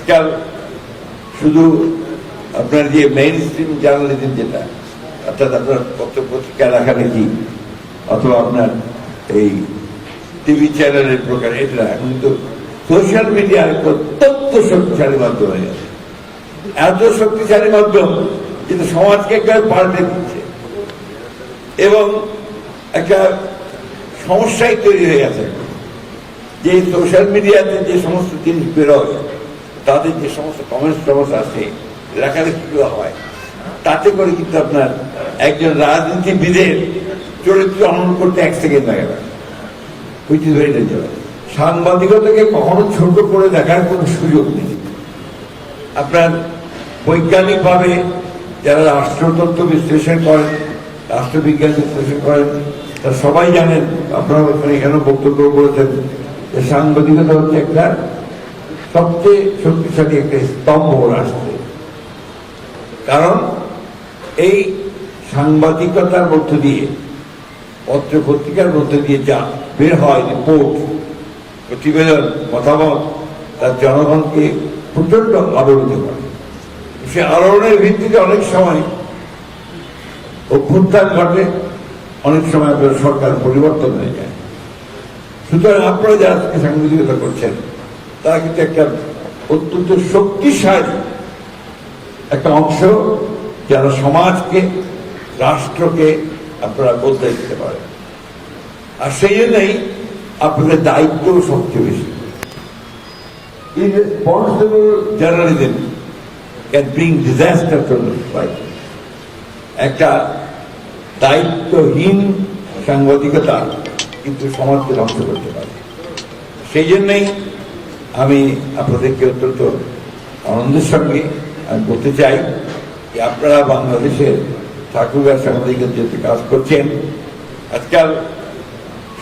আজকাল শুধু আপনার যে মেইন স্ট্রিম জার্নালিজম যেটা, অর্থাৎ আপনার পত্র পত্রিকা লেখালেখি অথবা আপনার এই টিভি চ্যানেলের প্রকার, এটা এখন কিন্তু সোশ্যাল মিডিয়ার অত্যন্ত শক্তিশালী মাধ্যম হয়ে গেছে। এত শক্তিশালী মাধ্যম যেটা সমাজকে একবার পাল্টে দিচ্ছে এবং একটা সমস্যাই তৈরি হয়ে গেছে যে সোশ্যাল মিডিয়াতে যে সমস্ত জিনিস বেরোয়, তাদের যে সমস্ত কমেন্টস টমেন্টস আছে, লেখালেখিগুলো হয়, তাতে করে কিন্তু আপনার একজন রাজনীতিবিদের চরিত্র হনন করতে 1 সেকেন্ড লাগে না। Which is very dangerous. সাংবাদিকতাকে কখনো ছোট করে দেখার কোনো সুযোগ নেই। আপনার বৈজ্ঞানিকভাবে যারা রাষ্ট্রতত্ত্ব বিশ্লেষণ করেন, রাষ্ট্রবিজ্ঞান বিশ্লেষণ করেন, তারা সবাই জানেন, আপনারা এখানে বক্তব্য করেছেন যে সাংবাদিকতা হচ্ছে একটা সবচেয়ে শক্তিশালী একটা স্তম্ভ রাষ্ট্রে। কারণ এই সাংবাদিকতার মধ্য দিয়ে, পত্র পত্রিকার মধ্য দিয়ে যা বের হয়, রিপোর্ট, প্রতিবেদন, মতামত, তার জনগণকে প্রচন্ড আলোড়িত করে। সে আলোড়নের ভিত্তিতে অনেক সময় অভ্যুত্থান ঘটে, অনেক সময় আপনার সরকার পরিবর্তন হয়ে যায়। সুতরাং আপনারা যারা সাংবাদিকতা করছেন তারা কিন্তু একটা অত্যন্ত শক্তিশালী একটা অংশ, যারা সমাজকে, রাষ্ট্রকে আপনারা বদলে দিতে পারেন। আর সেই জন্যই আপনাদের দায়িত্ব সবচেয়ে বেশি। Irresponsible journalism can bring disaster to society. একটা দায়িত্বহীন সাংবাদিকতা কিন্তু সমাজকে ধ্বংস করতে পারে। সেই জন্যই আমি আপনাদেরকে অত্যন্ত আনন্দের সঙ্গে আমি বলতে চাই যে আপনারা বাংলাদেশের ঠাকুরগাঁও সাংবাদিকদের যেতে কাজ করছেন। আজকাল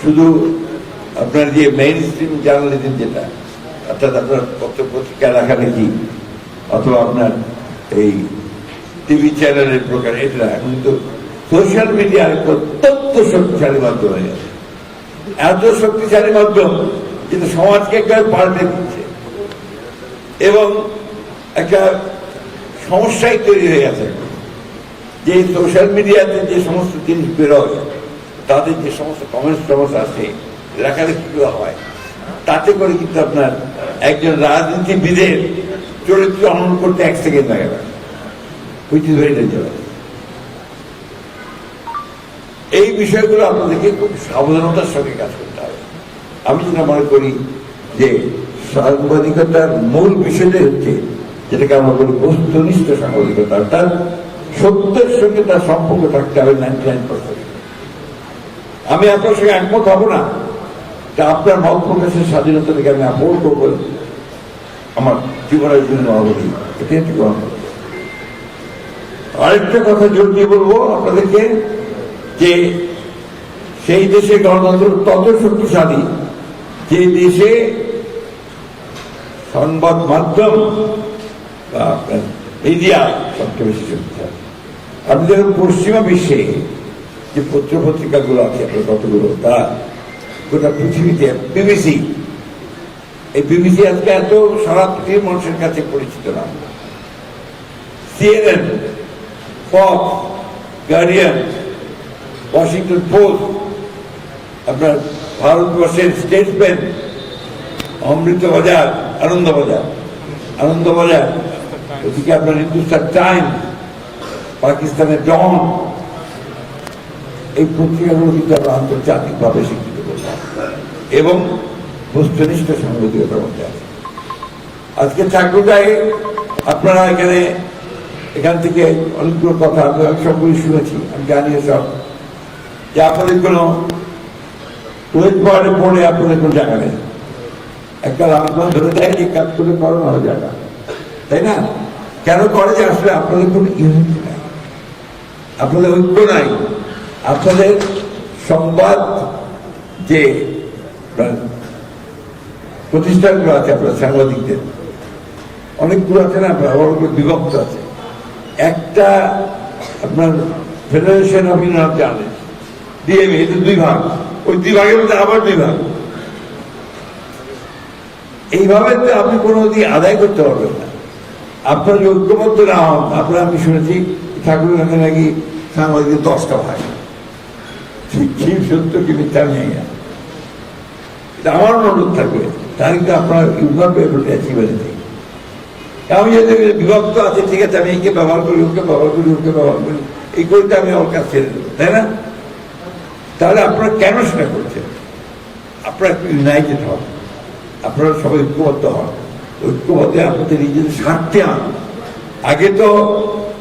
শুধু আপনার যে মেইন স্ট্রিম জার্নালিজম যেটা, অর্থাৎ আপনার পত্র পত্রিকা লেখালেখি অথবা আপনার এই টিভি চ্যানেলের প্রকার, এটা এখন কিন্তু সোশ্যাল মিডিয়ার অত্যন্ত শক্তিশালী মাধ্যম হয়ে গেছে। এত শক্তিশালী মাধ্যম যেটা সমাজকে একবার পাল্টে দিচ্ছে এবং একটা সমস্যাই তৈরি হয়ে গেছে যে সোশ্যাল মিডিয়াতে যে সমস্ত জিনিস বেরোয়, তাদের যে সমস্ত কমেন্টস টমেন্টস আছে, লেখালেখিগুলো হয়, তাতে করে কিন্তু আপনার একজন রাজনীতিবিদের চরিত্র হনন করতে 1 সেকেন্ড লাগে না। Which is very dangerous. এই বিষয়গুলো আপনাদেরকে খুব সাবধানতার সঙ্গে কাজ করতে হবে। আমি যেটা মনে করি যে সাংবাদিকতার মূল বিষয়টাই হচ্ছে যেটাকে আমরা বলি বস্তুনিষ্ঠ সাংবাদিকতা, অর্থাৎ সত্যের সঙ্গে তার সম্পর্ক থাকতে হবে 99%। আমি আপনার সঙ্গে একমত হব না যে আপনার মত প্রকাশের স্বাধীনতা থেকে আমি আপোষ করবো আমার জীবনের জন্য অবধি, এটা একটু গ্রহণ করবো। আরেকটা কথা জোর দিয়ে বলবো আপনাদেরকে যে সেই দেশে গণতন্ত্র তত শক্তিশালী যে দেশে সংবাদ মাধ্যম বা মিডিয়া সবচেয়ে বেশি শক্তিশালী। আপনি দেখুন পশ্চিমা বিশ্বে যে পত্র পত্রিকাগুলো আছে আপনার কতগুলো, তা গোটা পৃথিবীতে বিবিসি, এই বিবিসি আজকে এত সারা পৃথিবীর মানুষের কাছে পরিচিত না। CNN, Fox, guardian, Washington post, আপনার ভারতবর্ষের স্টেটসম্যান, অমৃতবাজার, আনন্দবাজার, ওদিকে আপনার হিন্দুস্তান টাইমস, পাকিস্তানের ডন, এই পত্রিকাগুলো কিন্তু আমরা আন্তর্জাতিকভাবে স্বীকৃত করলাম এবং বস্তুনিষ্ঠ সাংবাদিকতার মধ্যে আছে। আজকে ঠাকুরগাঁয়ে আপনারা এখান থেকে অনেকগুলো কথা আমি সবগুলি শুনেছি, আমি জানি সব, যে আপনাদের কোনো ওয়েট বোর্ডে পড়ে আপনাদের কোনো জায়গা নেই। একটা রাজধান ধরে দেয় যে কাজ করে করানো হয় জায়গা, তাই না? কেন করে যে আসলে আপনাদের কোনো ইউনিটি নাই, আপনাদের ঐক্য নাই, আপনাদের সংবাদ যে প্রতিষ্ঠানগুলো আছে আপনার সাংবাদিকদের অনেকগুলো আছে না, আপনার অনেকগুলো বিভক্ত আছে। একটা আপনার federation of union journalist, DMA, এটা 2 ভাগ, ওই 2 ভাগের মধ্যে আবার 2 ভাগ। এইভাবে তো আপনি কোনো দিন আদায় করতে পারবেন না। আপনার যে ঐক্যবদ্ধ না হন, আপনার আমি শুনেছি ঠাকুরের কাছে নাকি সাংবাদিক 10টা ভাই, কি সত্য কি মিথ্যা নেই, আমার অনুরোধ থাকবে তাহলে কিন্তু আপনার আমি যদি বিভক্ত আছে, ঠিক আছে, আমি একে ব্যবহার করি, ওকে ব্যবহার করি, ওকে ব্যবহার করি, এই করতে আমি ওর কাছে ছেড়ে দেবো, তাই না? তাহলে আপনারা কেন সেটা করছেন? আপনারা একটু ইউনাইটেড হন, আপনারা সবাই ঐক্যবদ্ধ হন, ঐক্যবদ্ধে আপনাদের নিজেদের স্বার্থে আন। আগে তো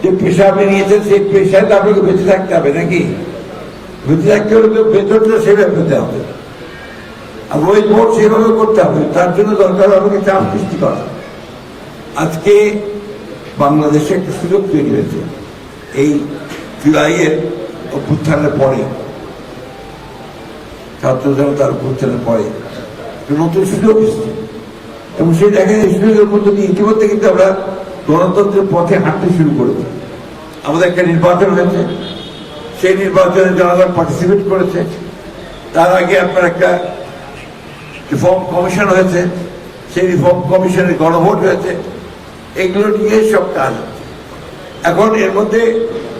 যে পেশা আপনি নিয়েছেন সেই পেশায় তো আপনাকে বেঁচে থাকতে হবে, নাকি? বেঁচে থাকতে হলে তো বেতনটা সেভাবে পেতে হবে, আর ওই ভোট সেভাবে করতে হবে। তার জন্য দরকার আমাকে চাপ সৃষ্টি করা। আজকে বাংলাদেশে একটা সুযোগ তৈরি হয়েছে এই জুলাইয়ের অভ্যুত্থানের পরে, ছাত্র জনতার অভ্যুত্থানের পরে নতুন সুযোগ এসছে, এবং সেই দেখেন এই সুযোগের মধ্যে দিয়ে ইতিমধ্যে কিন্তু আমরা গণতন্ত্রের পথে হাঁটতে শুরু করেছি। আমাদের একটা নির্বাচন হয়েছে, সেই নির্বাচনে জনগণ পার্টিসিপেট করেছে। তার আগে আপনার একটা রিফর্ম কমিশন হয়েছে, সেই রিফর্ম কমিশনের গণভোট হয়েছে। এগুলো নিয়ে সব কাজ হচ্ছে। এখন এর মধ্যে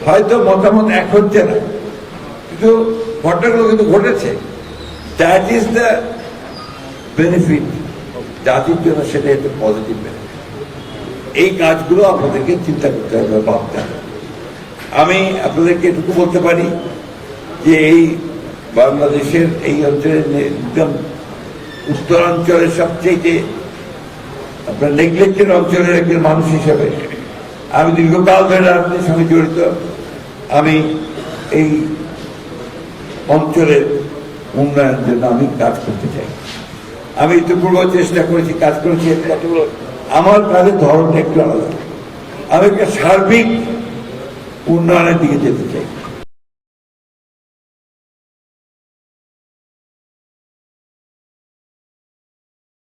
হয়তো মতামত এক হচ্ছে না, কিন্তু ঘটনাগুলো কিন্তু ঘটেছে। দ্যাট ইজ দ্য বেনিফিট জাতির জন্য, সেটা একটা পজিটিভ বেনিফিট। এই কাজগুলো আপনাদেরকে চিন্তা করতে হবে, ভাবতে হবে। আমি আপনাদেরকে এটুকু বলতে পারি যে এই বাংলাদেশের এই অঞ্চলের একদম উত্তরাঞ্চলের সবচেয়ে আপনার নেগলেক্টেড অঞ্চলের একজন মানুষ হিসেবে আমি দীর্ঘকাল ধরে রাজনীতির সঙ্গে জড়িত। আমি এই অঞ্চলের উন্নয়নের জন্য আমি কাজ করতে চাই। আমি ইতিপূর্ব চেষ্টা করেছি, কাজ করেছি। আমার কাজের ধরনটা একটু আলাদা। আমি একটা সার্বিক উন্নয়নের দিকে যেতে চাই।